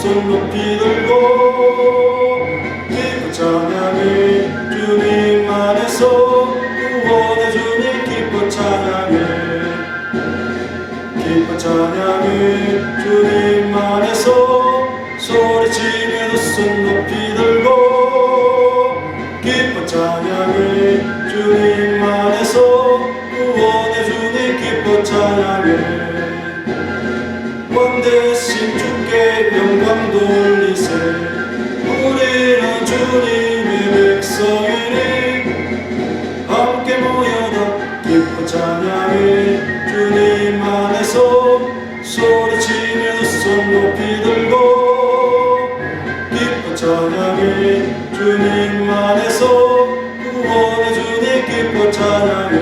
손 높이 들고 기쁜 찬양해 주님 안에서 구원의 주님 기쁜 찬양해 기쁜 찬양해 주님 안에서 소리치며 두 손 높이 들고 기쁜 찬양해 주님 안에서 구원의 주님 기쁜 찬양해 원대신 주께 영광 돌리세 우리는 주님의 백성이니 함께 모여라 기쁜 찬양해 주님 안에서 소리치며 두 손 높이 들고 기쁜 찬양해 주님 안에서 구원의 주님 기쁜 찬양해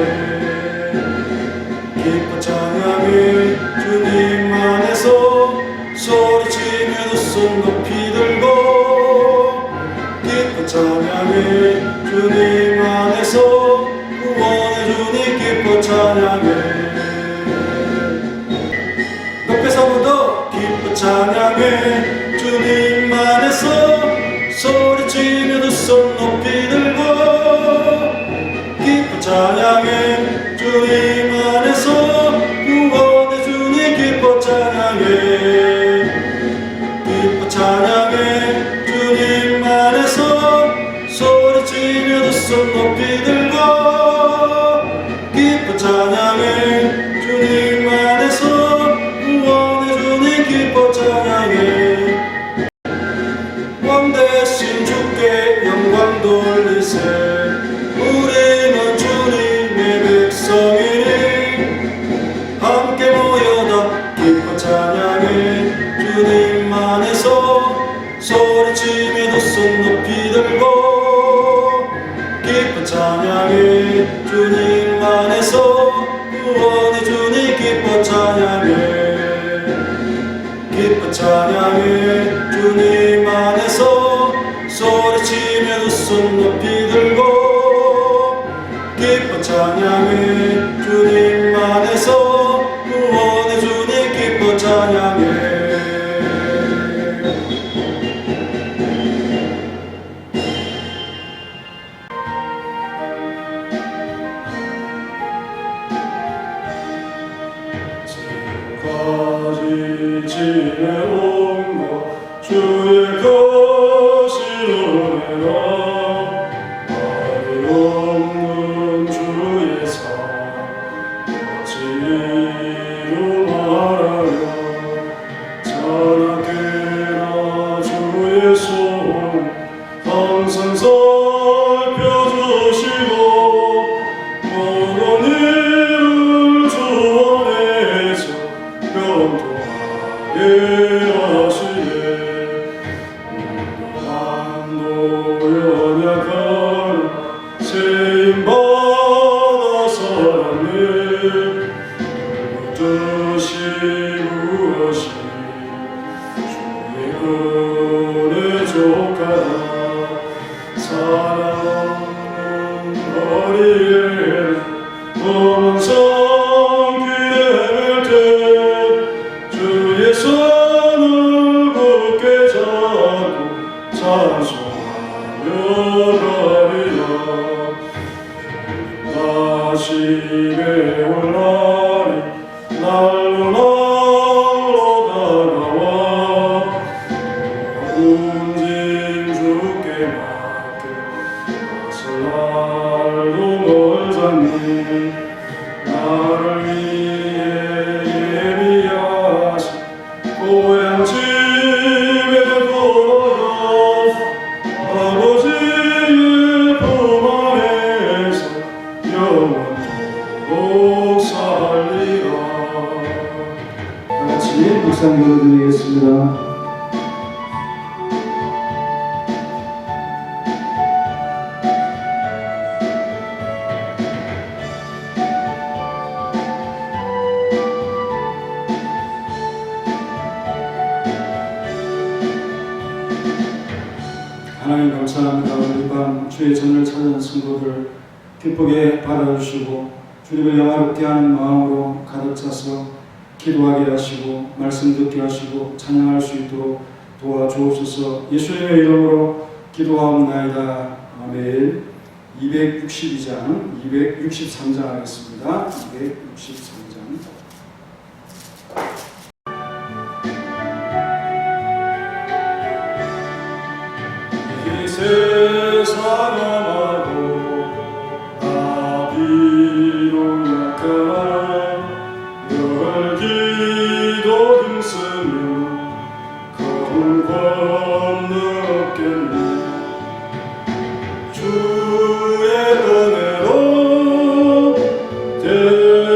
기쁜 찬양해 주님 안에서 소리치며 두 손 높이 들고 기쁜 찬양해 주님 안에서 구원의 주님 기쁜 찬양해 높여서 한번더 기쁜 찬양해 주님 안에서 소리치며 두 손 높이 들고 기쁜 찬양해 주님 안에서 구원의 주님 기쁜 찬양해 기쁜 찬양해 주님 안에서 소리치며 두 손 높이 들고 기쁜 찬양해 주님 안에서 구원의 주님 기쁜 찬양해 왕대신 주께 영광 돌리세 우리는 주님의 백성이니 함께 모여다 기쁜 찬양해 주님 안에서 소리치며 두 손 높이 들고 기쁜 찬양해 주님 안에서 구원의 주님 기쁜 찬양해 기쁜 찬양해 주님 안에서 소리치며 두 손 높이 들고 기쁜 찬양해 주님 안에서 구원의 주님 기쁜 찬양해 지금까지 지내온 것 주의 것이오니라 말이 없는 주의 삶 어찌 이루 말하여 자라게나 주의 손 항상 살펴주시고 모든 일을 주 안에서 평통하게 하시네 인도함도 연약한 세임 받아 살았네 뜻이 무엇이 주의 은혜 족하다 사랑없는 거리에 검은 성 기댈 때 주의 손을 굳게 잡고 찬송하며 가리라 다시 배울 날이 날로 날로 다가와 온진 주께 맡겨 어서 날도 멀잖니 나를 위해 예비하신 고향 집에 돌아가 아버지의 품 안에서 영원토록 살리라. 다같이 묵상 기도드리겠습니다. 하나님 감사합니다. 오늘 밤 주의 전을 찾은 성도들 기쁘게 받아주시고 주님을 영화롭게 하는 마음으로 가득 차서 기도하게 하시고 말씀 듣게 하시고 찬양할 수 있도록 도와주옵소서. 예수님의 이름으로 기도하옵나이다. 아멘. 262장, 263장 하겠습니다. 263장. 이 세상 엄하고 나비로 약한 열기도 힘쓰며 검은 권능 없겠네. 주의 은혜로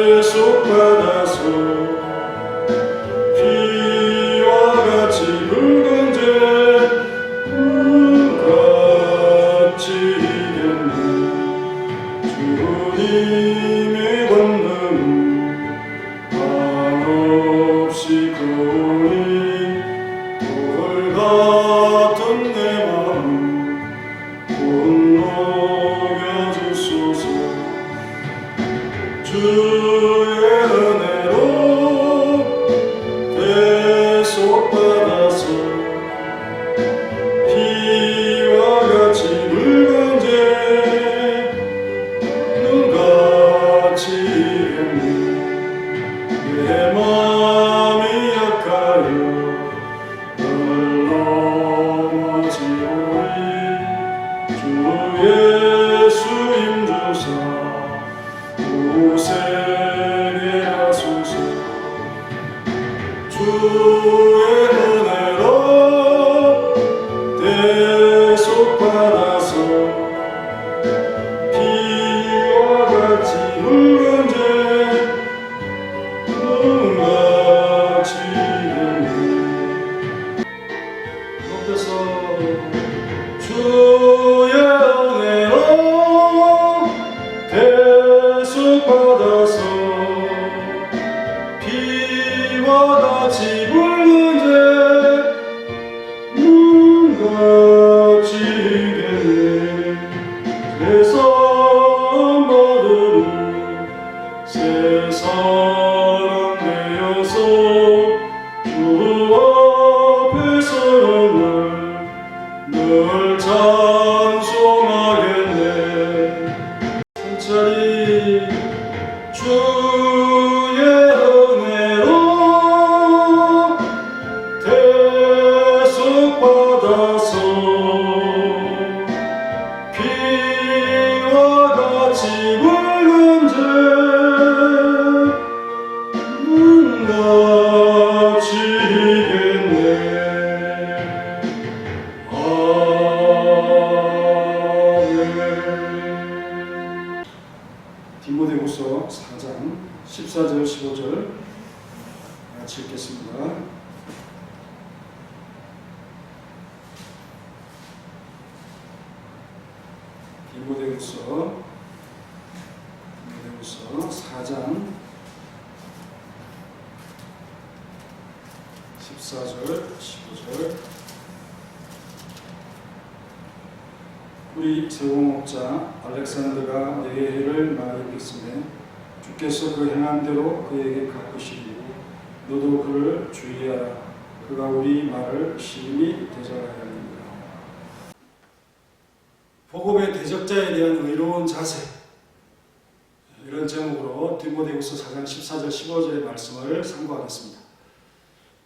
대속받아서 피와 같이 붉은 죄 같이 이겼네. 주님의 권능은 한없이 거니 돌 같은 내 마음 녹여주소서. 주의 은혜로 대속받아서 피와 같이 붉은 죄 눈같이 이겼네. 내 맘이 약하여 널 넘어지오니 주 예수 힘주사 오세게 하소서. 주의 은혜로 대속받아서 피와 같이 붉은 죄 눈같이 이겼네. 높여서 주의 은혜로 대속받아서 피와 같이 붉은 죄 눈같이 이겼네. 세상 받으니 새 사람 되어서 주 앞에 서는 늘 찬송하겠네. 천천히 주의 은혜로 대속받아서 피와 같이 붉은 죄 눈같이 이겼네. 아멘. 디모데후서 4장 14절 15절 같이 읽겠습니다. 디모데후서 4장 14절 15절. 우리 세공업자 알렉산더가 내게 해를 말했으며 주께서 그 행한 대로 그에게 갚으시리고 너도 그를 주의하라. 그가 우리 말을 심히 대적하여 합니다. 복음의 대적자에 대한 의로운 자세, 이런 제목으로 디모데후서 4장 14절 15절의 말씀을 상고하겠습니다.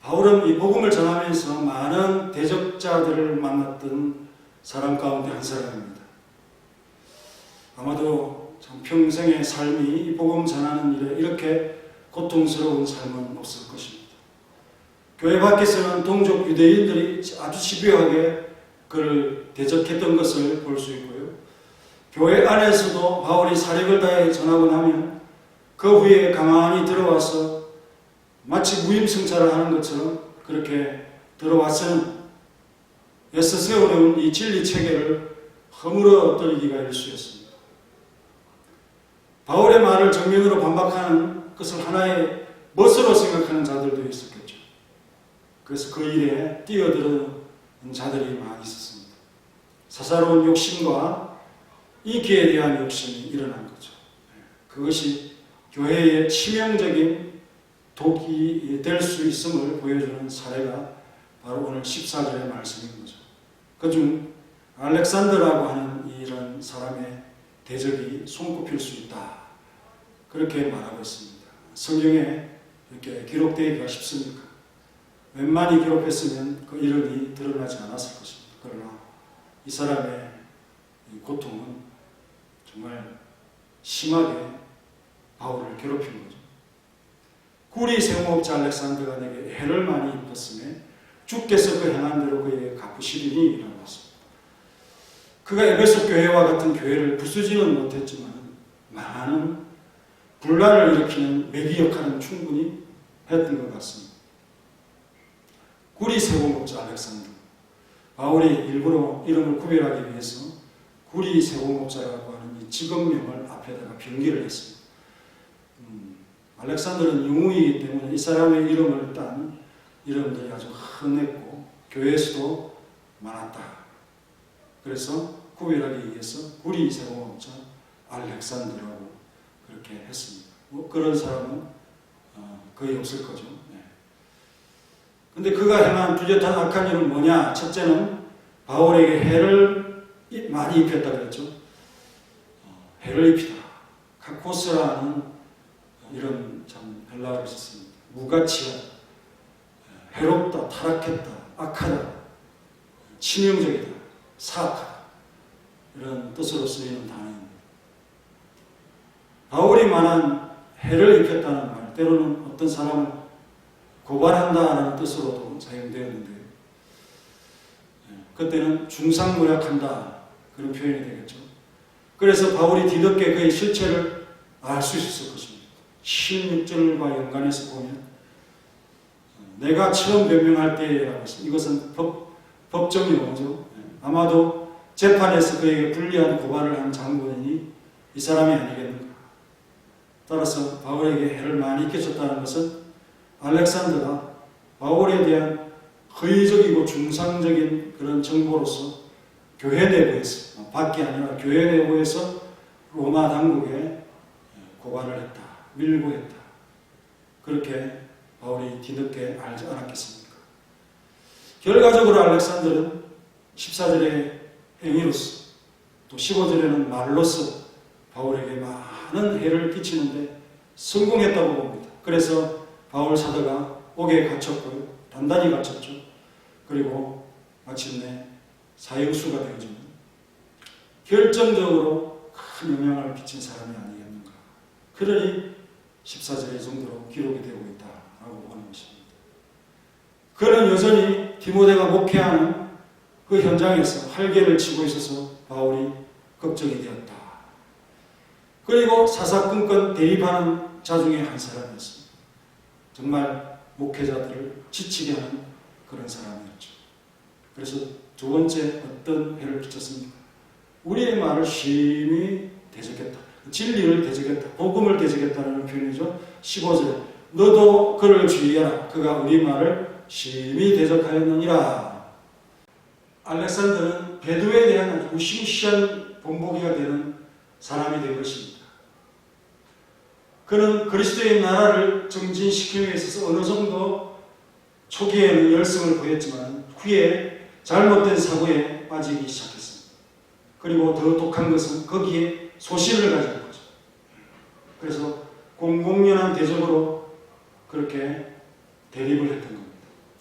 바울은 이 복음을 전하면서 많은 대적자들을 만났던 사람 가운데 한 사람입니다. 아마도 참 평생의 삶이 이 복음 전하는 일에 이렇게 고통스러운 삶은 없을 것입니다. 교회 밖에서는 동족 유대인들이 아주 집요하게 그를 대적했던 것을 볼 수 있고요. 교회 안에서도 바울이 사력을 다해 전하고 나면 그 후에 가만히 들어와서 마치 무임승차를 하는 것처럼 그렇게 들어와서는 애써 세워놓은 이 진리 체계를 허물어 떨기가 일쑤였습니다. 바울의 말을 정면으로 반박하는 것을 하나의 멋으로 생각하는 자들도 있었겠죠. 그래서 그 일에 뛰어드는 자들이 많이 있었습니다. 사사로운 욕심과 이기에 대한 욕심이 일어난 거죠. 그것이 교회의 치명적인 독이 될 수 있음을 보여주는 사례가 바로 오늘 14절의 말씀인 거죠. 그중 알렉산더라고 하는 이런 사람의 대적이 손꼽힐 수 있다. 그렇게 말하고 있습니다. 성경에 이렇게 기록되기가 쉽습니까? 웬만히 기록했으면 그 이름이 드러나지 않았을 것입니다. 그러나 이 사람의 이 고통은 정말 심하게 바울을 괴롭힌 거죠. 구리 세공업자 알렉산더가 내게 해를 많이 입혔음에 주께서 그 행한 대로 그에게 갚으시리니 라고 했습니다. 그가 에베소 교회와 같은 교회를 부수지는 못했지만 많은 분란을 일으키는 매기 역할은 충분히 했던 것 같습니다. 구리 세공업자 알렉산더, 바울이 일부러 이름을 구별하기 위해서 구리 세공업자라고 하는 이 직업명을 앞에다가 병기를 했습니다. 알렉산더는 영웅이기 때문에 이 사람의 이름을 딴 이름들이 아주 흔했고 교회에서도 많았다. 그래서 구별하기 위해서 구리 세공업자 알렉산더라고 그렇게 했습니다. 뭐 그런 사람은 거의 없을 거죠. 근데 그가 행한 뚜렷한 악한 일은 뭐냐? 첫째는 바울에게 해를 많이 입혔다 그랬죠. 해를 입히다. 카코스라는 이런 참 헬라어를 썼습니다. 무가치하다, 해롭다, 타락했다, 악하다, 치명적이다, 사악하다 이런 뜻으로 쓰이는 단어입니다. 바울이 말한 해를 입혔다는 말, 때로는 어떤 사람을 고발한다라는 뜻으로도 사용되었는데 그때는 중상모략한다 그런 표현이 되겠죠. 그래서 바울이 뒤늦게 그의 실체를 알 수 있었을 것입니다. 16절과 연관해서 보면 내가 처음 변명할 때라고 했습니다. 이것은 법정 용어죠. 아마도 재판에서 그에게 불리한 고발을 한 장본인이 이 사람이 아니겠는가. 따라서 바울에게 해를 많이 끼쳤다는 것은 알렉산더가 바울에 대한 허위적이고 중상적인 그런 정보로서 교회 내부에서, 밖이 아니라 교회 내부에서 로마 당국에 고발을 했다, 밀고 했다. 그렇게 바울이 뒤늦게 알지 않았겠습니까? 결과적으로 알렉산더는 14절의 행위로서 또 15절에는 말로서 바울에게 많은 해를 끼치는데 성공했다고 봅니다. 그래서 바울 사도가 옥에 갇혔고요. 단단히 갇혔죠. 그리고 마침내 사형수가 되어지는 결정적으로 큰 영향을 끼친 사람이 아니겠는가. 그러니 14절에 이 정도로 기록이 되고 있다라고 보는 것입니다. 그는 여전히 디모데가 목회하는 그 현장에서 활개를 치고 있어서 바울이 걱정이 되었다. 그리고 사사건건 대입하는 자 중에 한 사람이었습니다. 정말 목회자들을 지치게 하는 그런 사람이었죠. 그래서 두 번째 어떤 해를 끼쳤습니까? 우리의 말을 심히 대적했다. 진리를 대적했다. 복음을 대적했다는 표현이죠. 15절에 너도 그를 주의하라. 그가 우리 말을 심히 대적하였느니라. 알렉산더는 배도에 대한 무시무시한 본보기가 되는 사람이 될 것입니다. 그는 그리스도의 나라를 정진시키기 위해서 어느 정도 초기에는 열성을 보였지만 후에 잘못된 사고에 빠지기 시작했습니다. 그리고 더 독한 것은 거기에 소신을 가진 거죠. 그래서 공공연한 대적으로 그렇게 대립을 했던 겁니다.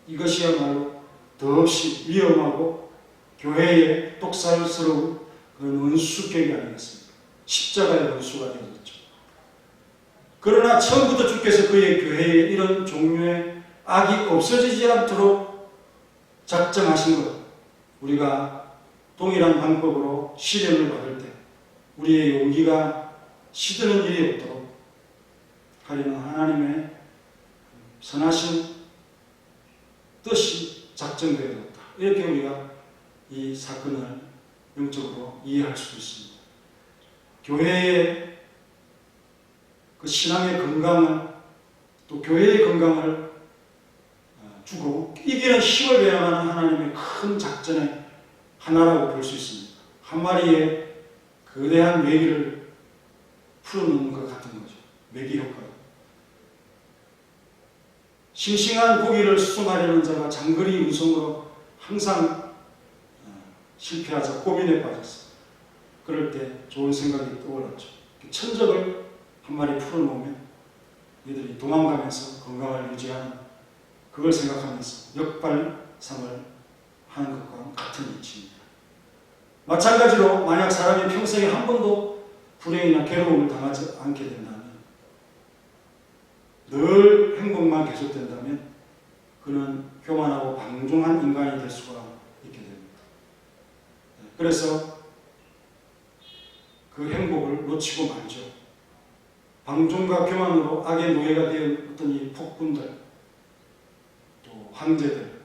이것이야말로 더없이 위험하고 교회의 똑살스러운 그런 원수격이 아니겠습니까? 십자가의 원수가 되어졌죠. 그러나 처음부터 주께서 그의 교회에 이런 종류의 악이 없어지지 않도록 작정하신 것, 우리가 동일한 방법으로 시련을 받을 때 우리의 용기가 시드는 일이 없도록 하려는 하나님의 선하신 뜻이 작정되어졌다. 이렇게 우리가 이 사건을 영적으로 이해할 수 있습니다. 교회의 그 신앙의 건강은 또 교회의 건강을 주고 이기는 힘을 배양하는 하나님의 큰 작전의 하나라고 볼 수 있습니다. 한 마리의 거대한 메기를 풀어놓는 것 같은 거죠. 메기 효과. 싱싱한 고기를 수송하려는 자가 장거리 운송으로 항상 실패하자 고민에 빠졌어. 그럴 때 좋은 생각이 떠올랐죠. 천적을 한 마리 풀어놓으면 얘들이 도망가면서 건강을 유지하는, 그걸 생각하면서 역발상을 하는 것과 같은 이치입니다. 마찬가지로 만약 사람이 평생에 한 번도 불행이나 괴로움을 당하지 않게 된다면, 늘 행복만 계속된다면 그는 교만하고 방종한 인간이 될 수가 있게 됩니다. 그래서 그 행복을 놓치고 말죠. 방종과 교만으로 악의 노예가 된 어떤 이 폭군들, 또 황제들,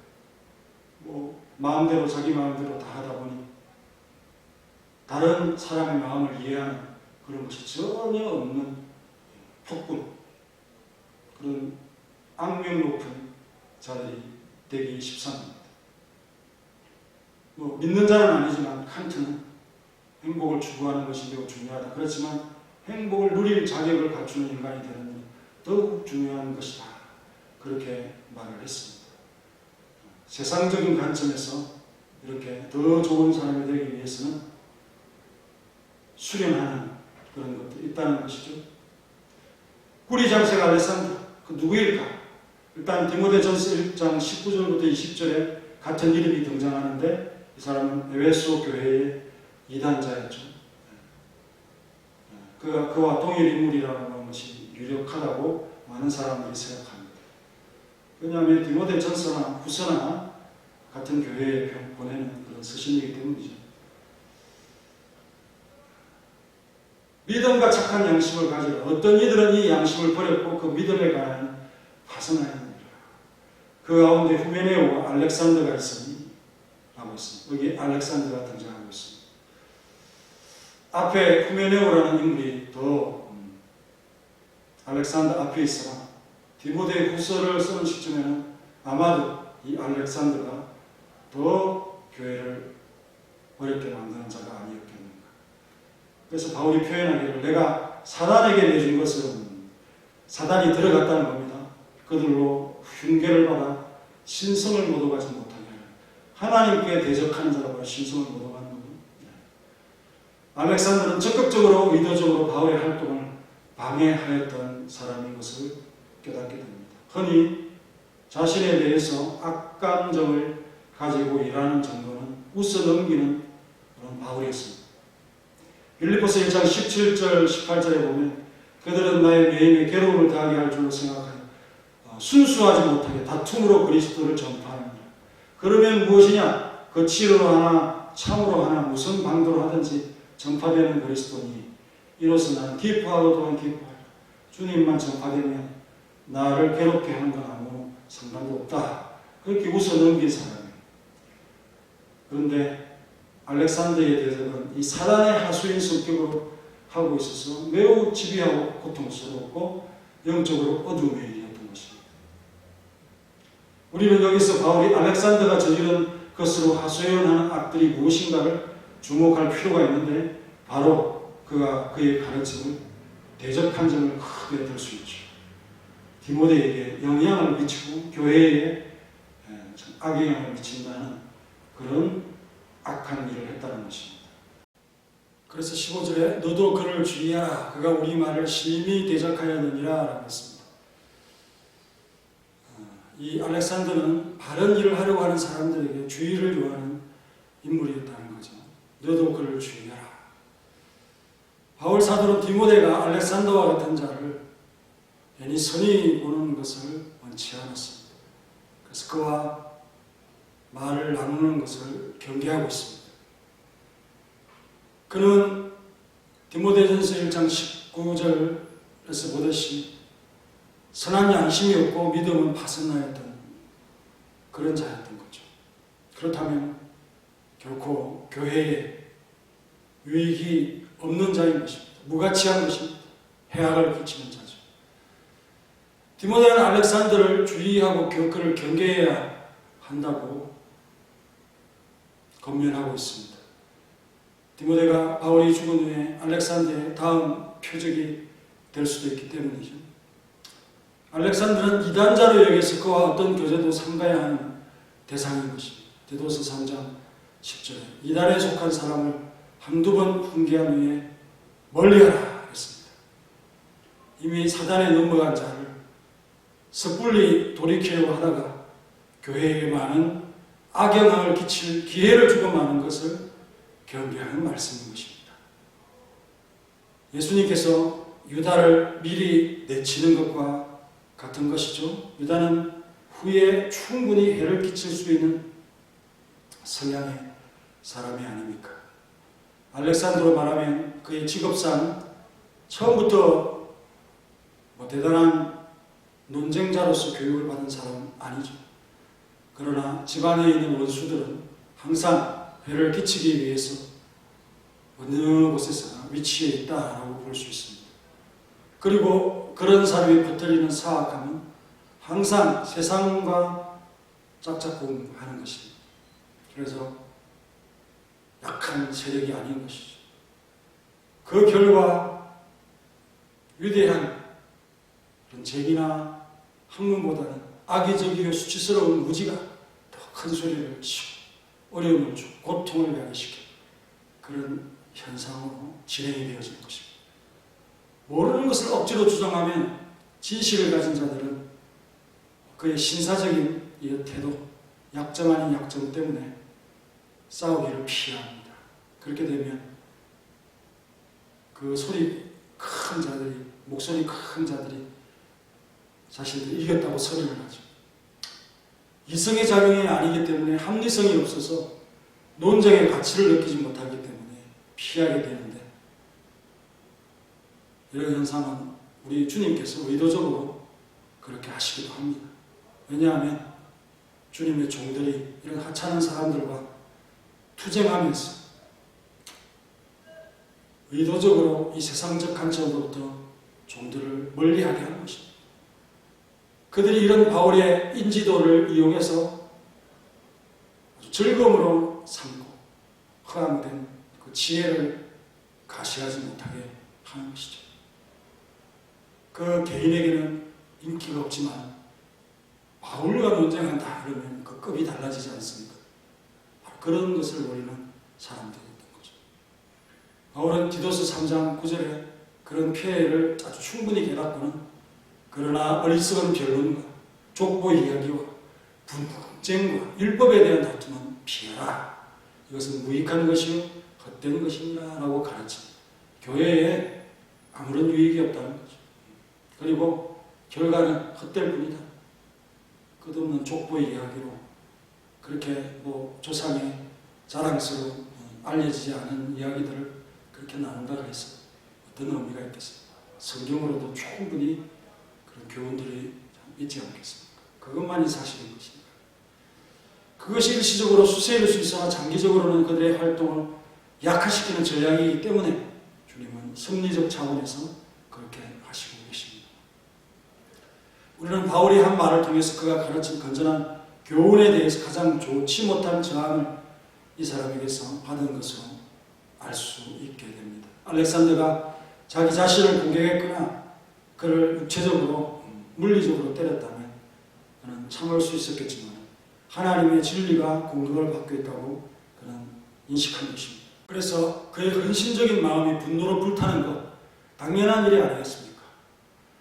마음대로 자기 마음대로 다 하다 보니 다른 사람의 마음을 이해하는 그런 것이 전혀 없는 폭군, 그런 악명 높은 자들이 되기 십상입니다. 믿는 자는 아니지만 칸트는 행복을 추구하는 것이 매우 중요하다. 그렇지만 행복을 누릴 자격을 갖추는 인간이 되는 것은 더욱 중요한 것이다. 그렇게 말을 했습니다. 세상적인 관점에서 이렇게 더 좋은 사람이 되기 위해서는 수련하는 그런 것도 있다는 것이죠. 구리 장색 알렉산더, 그 누구일까? 일단 디모데전서 1장 19절부터 20절에 같은 이름이 등장하는데 이 사람은 에베소 교회의 이단자였죠. 그와 동일 인물이라는 것이 유력하다고 많은 사람들이 생각합니다. 왜냐하면 디모데전서나 후서나 같은 교회에 보내는 그런 서신이기 때문이죠. 믿음과 착한 양심을 가지라. 어떤 이들은 이 양심을 버렸고 그 믿음에 관한 파선하였느니라. 그 가운데 후메네오와 알렉산더가 있으니 라고 있습니다. 여기 알렉산더가 등장하고 있습니다. 앞에 후메네오라는 인물이 더 알렉산더 앞에 있으나 디모데 후서를 쓰는 시점에는 아마도 이 알렉산더가 더 교회를 어렵게 만드는 자가 아니었겠는가. 그래서 바울이 표현하기를 내가 사단에게 내준 것은 사단이 들어갔다는 겁니다. 그들로 흉계를 받아 신성을 못 얻어가지 못하게 하나님께 대적하는 자라고 신성을 못 얻어가는 겁니다. 알렉산더는 적극적으로 의도적으로 바울의 활동을 방해하였던 사람인 것을 깨닫게 됩니다. 흔히 자신에 대해서 악감정을 가지고 일하는 정도는 웃어 넘기는 그런 바울이었습니다. 빌립보서 1장 17절 18절에 보면 그들은 나의 매임에 괴로움을 당하게 할 줄로 생각하여 순수하지 못하게 다툼으로 그리스도를 전파하느니라. 그러면 무엇이냐? 거칠어로 하나 참으로 하나 무슨 방도로 하든지 전파되는 그리스도니 이로써 나는 기뻐하고 또한 기뻐하라. 주님만 전파되면 나를 괴롭게 하는 건 아무 상관도 없다. 그렇게 웃어 넘긴 사람이에요. 그런데 알렉산더의 대적은 이 사단의 하수인 성격으로 하고 있어서 매우 집요하고 고통스럽고 영적으로 어두움의 일이었던 것입니다. 우리는 여기서 바울이 알렉산더가 저지른 것으로 하소연하는 악들이 무엇인가를 주목할 필요가 있는데 바로 그가 그의 가르침을 대적한 점을 크게 들 수 있죠. 디모데에게 영향을 미치고 교회에 악영향을 미친다는 그런 악한 일을 했다는 것입니다. 그래서 15절에 너도 그를 주의하라. 그가 우리 말을 심히 대적하였느니라 라고 했습니다. 이 알렉산더는 바른 일을 하려고 하는 사람들에게 주의를 요하는 인물이었다는 거죠. 너도 그를 주의하라. 바울 사도는 디모데가 알렉산더와 같은 자를 괜히 선히 보는 것을 원치 않았습니다. 그래서 그와 말을 나누는 것을 경계하고 있습니다. 그는 디모데전서 1장 19절에서 보듯이 선한 양심이 없고 믿음은 파선나였던 그런 자였던 거죠. 그렇다면 결코 교회에 유익이 없는 자인 것입니다. 무가치한 것입니다. 해악을 끼치는 자죠. 디모데는 알렉산더를 주의하고 그를 경계해야 한다고 권면하고 있습니다. 디모데가 바울이 죽은 후에 알렉산더의 다음 표적이 될 수도 있기 때문이죠. 알렉산더는 이단자로 여겨서 그와 어떤 교제도 삼가야 하는 대상인 것입니다. 디도서 3장 10절에 이단에 속한 사람을 한두 번 훈계한 후에 멀리하라 했습니다. 이미 사단에 넘어간 자를 섣불리 돌이키려고 하다가 교회에 많은 악영향을 끼칠 기회를 주고 마는 것을 경계하는 말씀인 것입니다. 예수님께서 유다를 미리 내치는 것과 같은 것이죠. 유다는 후에 충분히 해를 끼칠 수 있는 성향의 사람이 아닙니까? 알렉산더로 말하면 그의 직업상 처음부터 대단한 논쟁자로서 교육을 받은 사람은 아니죠. 그러나 집안에 있는 원수들은 항상 해를 끼치기 위해서 어느 곳에서나 위치해 있다라고 볼 수 있습니다. 그리고 그런 사람이 붙들리는 사악함은 항상 세상과 짝짝꿍하는 것입니다. 그래서 약한 세력이 아닌 것이죠. 그 결과 위대한 그런 재기나 학문보다는 악의적이고 수치스러운 무지가 더 큰 소리를 치고 어려움을 주고 고통을 야기시키는 그런 현상으로 진행이 되어지는 것입니다. 모르는 것을 억지로 주장하면 지식을 가진 자들은 그의 신사적인 이 태도, 약점 아닌 약점 때문에 싸우기를 피합니다. 그렇게 되면 그 소리 큰 자들이, 목소리 큰 자들이 자신들이 이겼다고 소리를 하죠. 이성의 작용이 아니기 때문에 합리성이 없어서 논쟁의 가치를 느끼지 못하기 때문에 피하게 되는데, 이런 현상은 우리 주님께서 의도적으로 그렇게 하시기도 합니다. 왜냐하면 주님의 종들이 이런 하찮은 사람들과 투쟁하면서 의도적으로 이 세상적 관점으로부터 종들을 멀리하게 하는 것입니다. 그들이 이런 바울의 인지도를 이용해서 아주 즐거움으로 삼고 허황된 그 지혜를 가시하지 못하게 하는 것이죠. 그 개인에게는 인기가 없지만 바울과 논쟁한다 그러면 그 급이 달라지지 않습니까? 그런 것을 노리는 사람들이었던 거죠. 바울은 디도서 3장 9절에 그런 피해를 아주 충분히 깨닫고는 그러나 어리석은 변론과 족보 이야기와 분쟁과 율법에 대한 다툼은 피하라. 이것은 무익한 것이요 헛된 것이니라 라고 가르칩니다. 교회에 아무런 유익이 없다는 거죠. 그리고 결과는 헛될 뿐이다. 끝없는 족보 이야기로 그렇게 조상의 자랑스러운 알려지지 않은 이야기들을 그렇게 나눈다고 해서 어떤 의미가 있겠습니까? 성경으로도 충분히 그런 교훈들이 있지 않겠습니까? 그것만이 사실인 것입니다. 그것이 일시적으로 수세일 수 있으나 장기적으로는 그들의 활동을 약화시키는 전략이기 때문에 주님은 섭리적 차원에서 그렇게 하시고 계십니다. 우리는 바울이 한 말을 통해서 그가 가르친 건전한 교훈에 대해서 가장 좋지 못한 저항을 이 사람에게서 받은 것으로 알 수 있게 됩니다. 알렉산더가 자기 자신을 공격했거나 그를 육체적으로 물리적으로 때렸다면 그는 참을 수 있었겠지만 하나님의 진리가 공격을 받고 있다고 그는 인식한 것입니다. 그래서 그의 헌신적인 마음이 분노로 불타는 것 당연한 일이 아니겠습니까?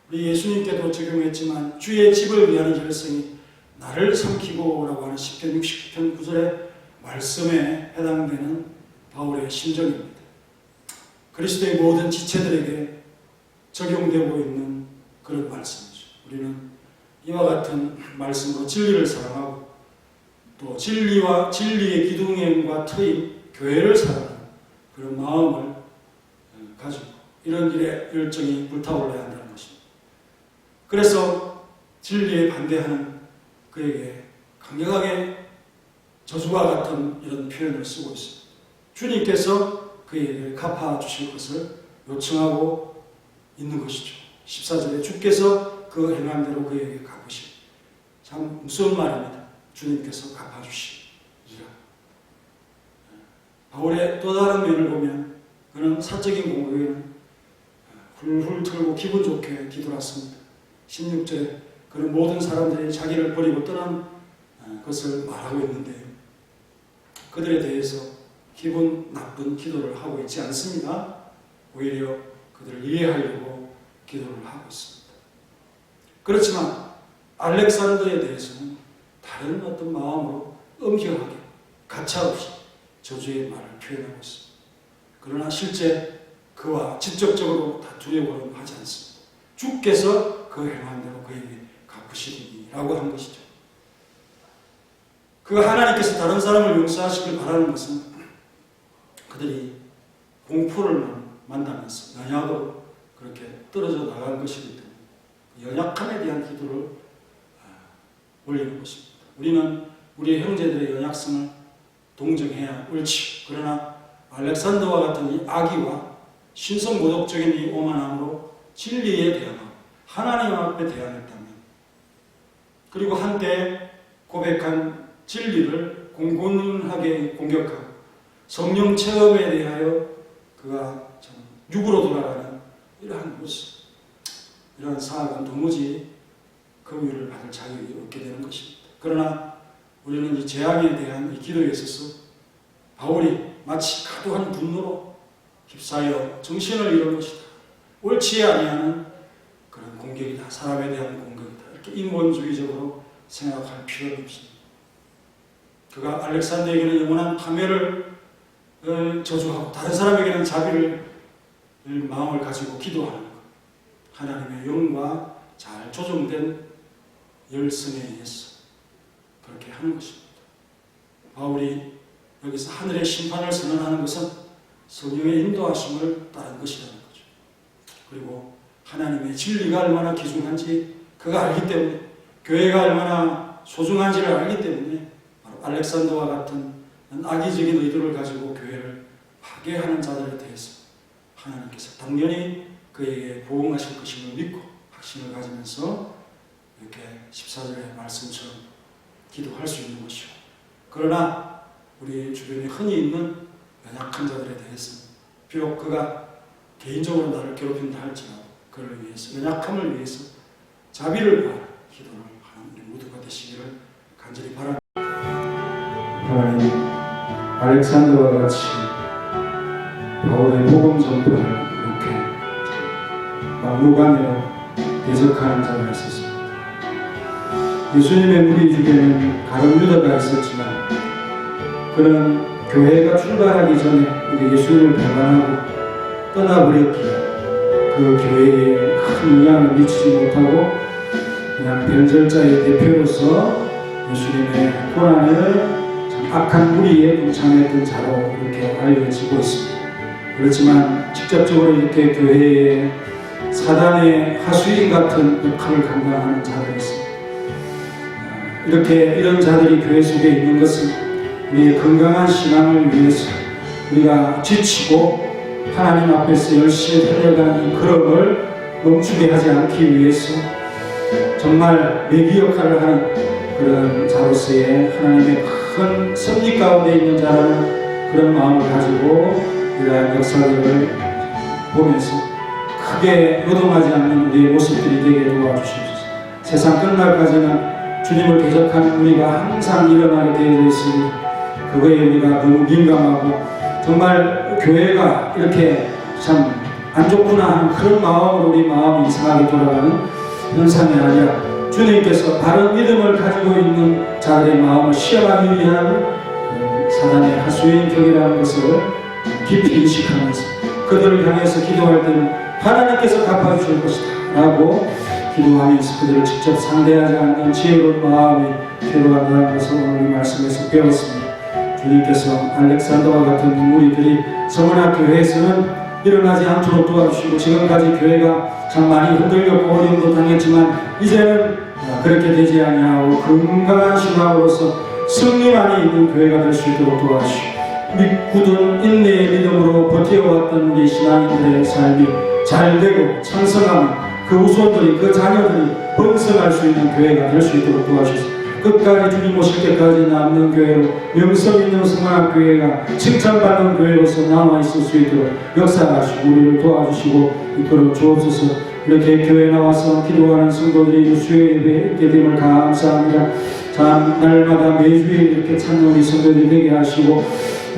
우리 예수님께도 적용했지만 주의 집을 위하는 열성이 나를 삼키고 라고 하는 시편 69편 9절의 말씀에 해당되는 바울의 심정입니다. 그리스도의 모든 지체들에게 적용되고 있는 그런 말씀이죠. 우리는 이와 같은 말씀으로 진리를 사랑하고 또 진리의 기둥행과 트인 교회를 사랑하는 그런 마음을 가지고 이런 일에 열정이 불타올라야 한다는 것입니다. 그래서 진리에 반대하는 그에게 강력하게 저주와 같은 이런 표현을 쓰고 있습니다. 주님께서 그에게 갚아주실 것을 요청하고 있는 것이죠. 14절에 주께서 그 행한 대로 그에게 갚으시오. 참 무서운 말입니다. 주님께서 갚아주시리라. 바울의 또 다른 면을 보면 그는 사적인 공격에는 훌훌 털고 기분 좋게 뒤돌았습니다. 16절에 그런 모든 사람들이 자기를 버리고 떠난 것을 말하고 있는데요. 그들에 대해서 기분 나쁜 기도를 하고 있지 않습니다. 오히려 그들을 이해하려고 기도를 하고 있습니다. 그렇지만 알렉산더에 대해서는 다른 어떤 마음으로 엄격하게 가차없이 저주의 말을 표현하고 있습니다. 그러나 실제 그와 직접적으로 다투려고는 하지 않습니다. 주께서 그 행한 대로 그에게 갚으시리라고 한 것이죠. 그 하나님께서 다른 사람을 용서하시길 바라는 것은 그들이 공포를 만나면서 연약으로 그렇게 떨어져 나간 것이기 때문에 연약함에 대한 기도를 올리는 것입니다. 우리는 우리의 형제들의 연약성을 동정해야 옳지. 그러나 알렉산더와 같은 이 악의와 신성모독적인 이 오만함으로 진리에 대항하고 하나님 앞에 대항했다면, 그리고 한때 고백한 진리를 공공하게 공격하고 성령 체험에 대하여 그가 육으로 돌아가는 이러한 모습, 이러한 사악은 도무지 긍휼을 받을 자격이 없게 되는 것입니다. 그러나 우리는 이 재앙에 대한 이 기도에 있어서 바울이 마치 과도한 분노로 휩싸여 정신을 잃은 것이다, 옳지 아니하는 그런 공격이다, 사람에 대한 공격이다, 이렇게 인본주의적으로 생각할 필요는 없습니다. 그가 알렉산더에게는 영원한 파멸을 저주하고 다른 사람에게는 자비를 마음을 가지고 기도하는 것, 하나님의 영과 잘 조정된 열성에 의해서 그렇게 하는 것입니다. 바울이 여기서 하늘의 심판을 선언하는 것은 성령의 인도하심을 따른 것이라는 거죠. 그리고 하나님의 진리가 얼마나 귀중한지 그가 알기 때문에, 교회가 얼마나 소중한지를 알기 때문에 바로 알렉산더와 같은 악의적인 의도를 가지고 교회를 파괴하는 자들에 대해서 하나님께서 당연히 그에게 보응하실 것임을 믿고 확신을 가지면서 이렇게 14절의 말씀처럼 기도할 수 있는 것이고, 그러나 우리 주변에 흔히 있는 연약한 자들에 대해서 비록 그가 개인적으로 나를 괴롭힌다 할지라도 그를 위해서, 연약함을 위해서 자비를 구하는 기도를 하는 우리 모두가 되시기를 간절히 바랍니다. 하나님, 알렉산더와 같이 바울의 복음 전도를 이렇게 막무가내로 대적하는 자가 있었습니다. 예수님의 무리 중에는 가룟 유다가 있었지만 그는 교회가 출발하기 전에 우리 예수님을 배반하고 떠나버렸기에 그 교회에 큰 영향을 미치지 못하고 그냥 변절자의 대표로서 예수님의 고난을 악한 무리에 동참했던 자로 이렇게 알려지고 있습니다. 그렇지만 직접적으로 이렇게 교회에 사단의 하수인 같은 역할을 감당하는 자들이 있습니다. 이렇게 이런 자들이 교회 속에 있는 것은 우리의 건강한 신앙을 위해서 우리가 지치고 하나님 앞에서 열심히 달려가는 이 걸음을 멈추게 하지 않기 위해서 정말 매기 역할을 하는 그런 자로서의 하나님의 큰 섭리 가운데 있는 자라는 그런 마음을 가지고 이러한 역사들을 보면서 크게 노동하지 않는 우리의 모습들이 되게 도와주시옵소서. 세상 끝날까지는 주님을 대적하는 우리가 항상 일어나게 되어 있습니다. 그거에 우리가 너무 민감하고 정말 교회가 이렇게 참 안 좋구나 하는 그런 마음으로 우리 마음이 이상하게 돌아가는 현상이 아니라 주님께서 바른 믿음을 가지고 있는 자들의 마음을 시험하기 위한 사단의 하수인 격이라는 것을 깊이 인식하면서 그들을 향해서 기도할 때는 하나님께서 갚아주실 것이다 라고 기도하면서 그들을 직접 상대하지 않는 지혜로운 마음이 필요하다는 것을 오늘 이 말씀에서 배웠습니다. 주님께서 알렉산더와 같은 무리들이 성원학교회에서는 일어나지 않도록 도와주시고 지금까지 교회가 참 많이 흔들렸고 어려움도 당했지만 이제는 그렇게 되지 아니하고 건강한 신앙으로서 승리만이 있는 교회가 될 수 있도록 도와주시고 굳은 인내의 믿음으로 버텨왔던 우리 신앙인들의 삶이 잘되고 창성하면 그 후손들이, 그 자녀들이 번성할 수 있는 교회가 될 수 있도록 도와주시고 끝까지 주님 오실 때까지 남는 교회로 명성 있는 성만학교회가 칭찬받는 교회로서 남아있을 수 있도록 역사하시고 우리를 도와주시고 이끌어 주옵소서. 이렇게 교회 나와서 기도하는 성도들이 수요 예배에 있게 됨을 감사합니다. 참 날마다 매주에 이렇게 찾는 우리 성도들이 되게 하시고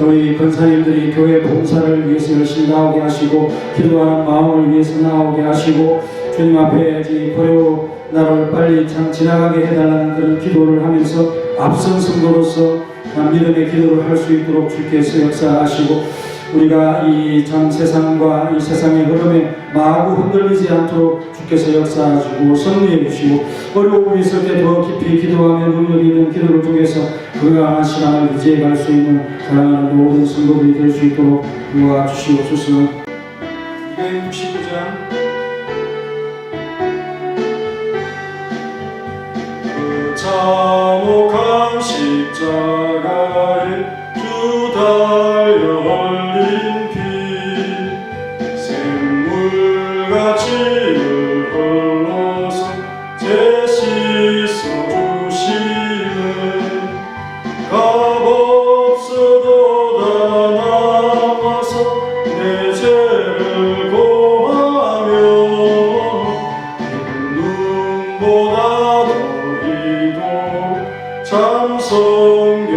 우리 권사님들이 교회 봉사를 위해서 열심히 나오게 하시고 기도하는 마음을 위해서 나오게 하시고 주님 앞에 고려 나를 빨리 참 지나가게 해달라는 그런 기도를 하면서 앞선 성도로서 믿음의 기도를 할 수 있도록 주께서 역사하시고 우리가 이 참 세상과 이 세상의 흐름에 마구 흔들리지 않도록 주께서 역사하시고 섭리해 주시고 어려움이 있을 때 더 깊이 기도하며 눈물이 있는 기도를 통해서 건강한 신앙을 유지해 갈 수 있는 사랑하는 모든 성도들이 될 수 있도록 도와주시옵소서. 269장 그 참혹한 십자가에 주 달려 흘린 피 샘물같이 흘러서 제 씻어 주시네 값 없어도 다 남아서 내 죄를 고하며 눈보다 더 이도 참 성결들이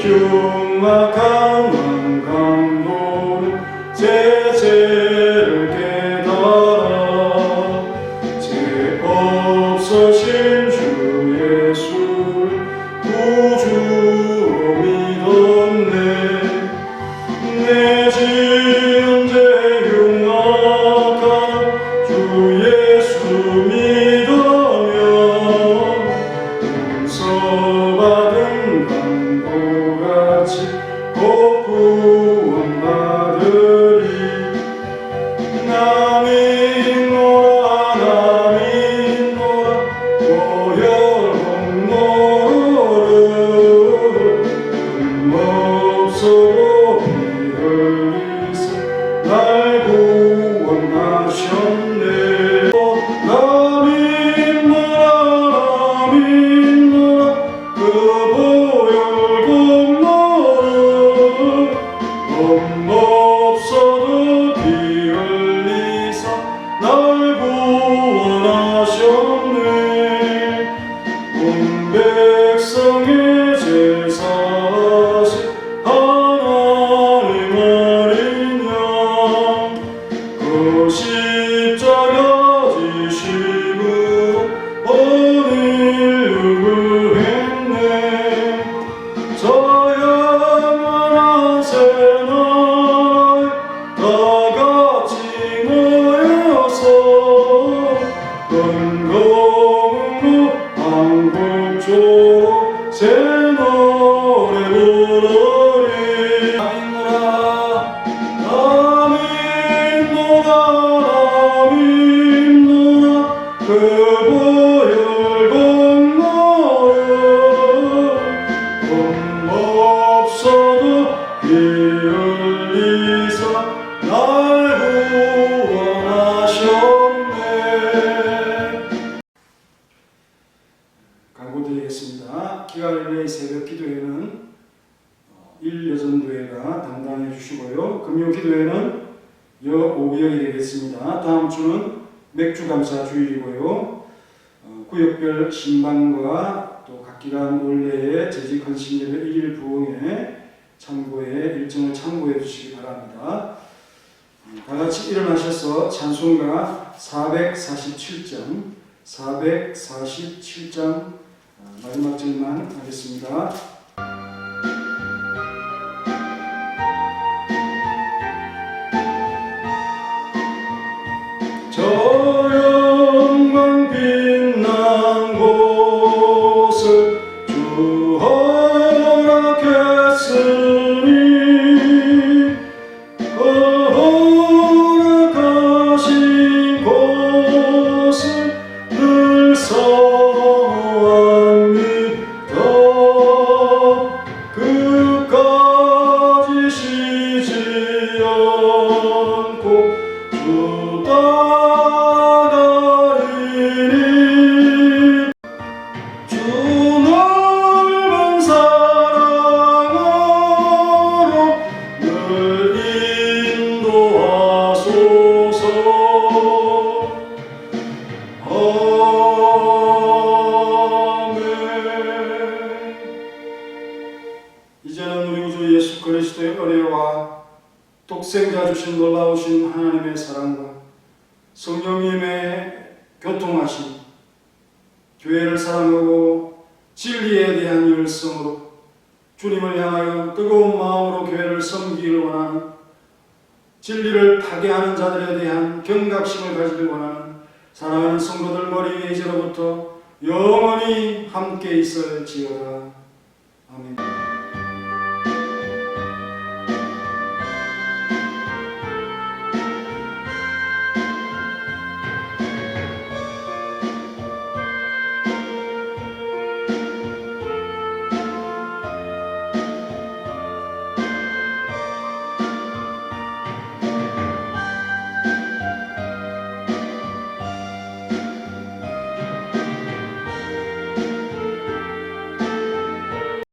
흉악한 왕강도는 제 죄를 깨달아 죄 없으신 주 예수를 구주로 믿었네 내 지은 죄 흉악한 주 예수 믿으며 용서받은 강도같이 곧 구원받으리 나 믿노라 나 믿노라 고혈 공로를 없어도 피 흘리사 날 구원하셨네 나 믿노라 그 보혈 공로를 없어도 피 흘리사 날 구원하셨네 온 백성의 제사하신 하나님 어린 양그 십자가 지심으로 온 인류를 했네 저 영원한 새나라에 다같이 모여서 은공으로 한국조로 새 노래 부르리 나 믿노라 그 보혈 공로를 없어도 피 흘리사 날 구원하셨네. 강구드리겠습니다. 기가일레이 새벽 기도회는 일여전도회가 담당해 주시고요. 금요 기도회는 오후역이 되겠습니다. 다음 주는 맥주감사 주일이고요. 구역별 신방과 또 각 기간 원래의 재직 헌신 예배 1일 부흥회 참고에 일정을 참고해 주시기 바랍니다. 다 같이 일어나셔서 찬송가 447장 마지막 절만 하겠습니다. 저 영광 빛난 곳을 주 허락했으니 허락하신 곳을 늘 사모합니다. 끝까지 예수 그리스도의 은혜와 독생자 주신 놀라우신 하나님의 사랑과 성령님의 교통하심, 교회를 사랑하고 진리에 대한 열성으로 주님을 향하여 뜨거운 마음으로 교회를 섬기기를 원하는, 진리를 파괴하는 자들에 대한 경각심을 가지길 원하는 사랑하는 성도들 머리 위에 이제로부터 영원히 함께 있을지어다. 아멘.